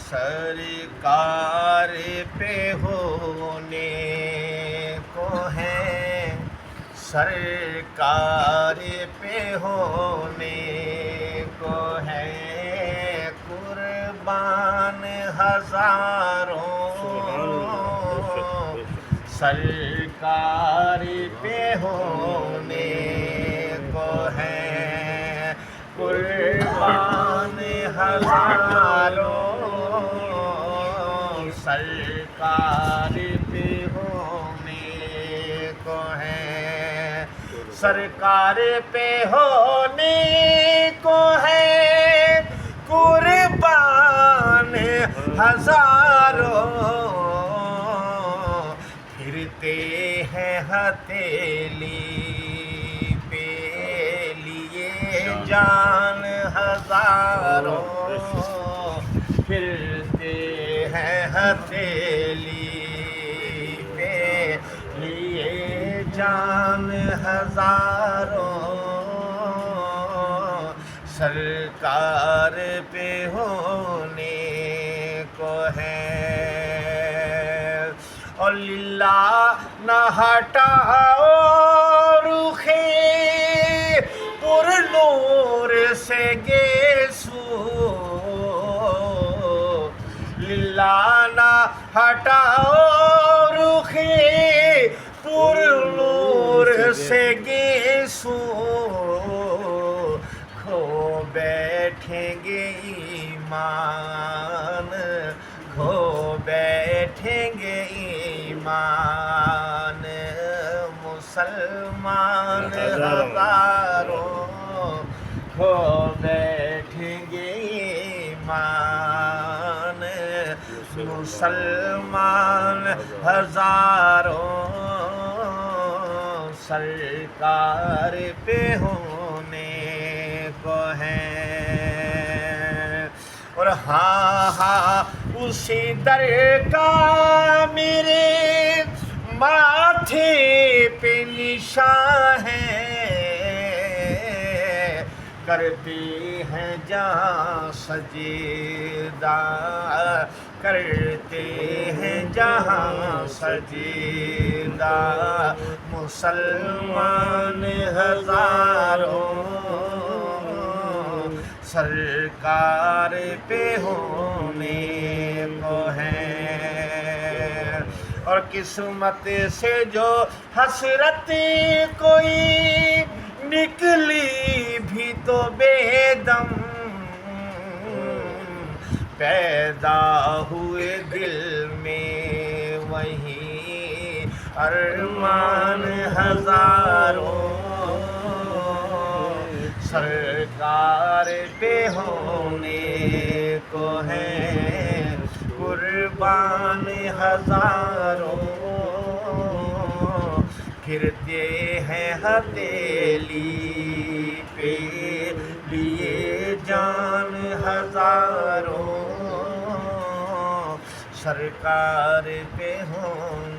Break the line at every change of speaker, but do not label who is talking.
سرکار پہ ہونے کو ہے، سرکار پہ ہونے کو ہے، قربان ہزاروں سرکار پہ ہونے کو ہے، قربان ہزاروں سرکار پہ ہونے کو ہے، سرکار پہ ہونے کو ہے، قربان ہزاروں پھرتے ہیں ہتھیلی پہ لیے جان ہزاروں، پھرتے ہیں ہتھیلی پہ لیے جان ہزاروں، سرکار پہ ہونے کو ہے، اور للہ نہ ہٹاؤ رخِ پر نور سے گیسو، للہ نہ ہٹاؤ رخِ پر نور سے گیسو، کھو بیٹھیں گے ایمان، کھو بیٹھیں گے ایمان، مسلمان ہزاروں کھو بیٹھیں گے ایمان، مسلمان ہزاروں سرکار پہ ہونے کو ہے، اور ہاں ہاں اسی در کا میرے ماتھے پہ نشان ہے، کرتے ہیں جہاں سجدہ، کرتے ہیں جہاں سجدہ، مسلمان ہزاروں سرکار پہ ہونے کو ہے، اور قسمت سے جو حسرت کوئی نکلی بھی تو بے دم، پیدا ہوئے دل میں وہی ارمان ہزاروں، سرکار پہ ہونے کو ہے، قربان ہزاروں پھرتے ہیں ہتھیلی پہ لیے جان ہزاروں، سرکار پہ ہونے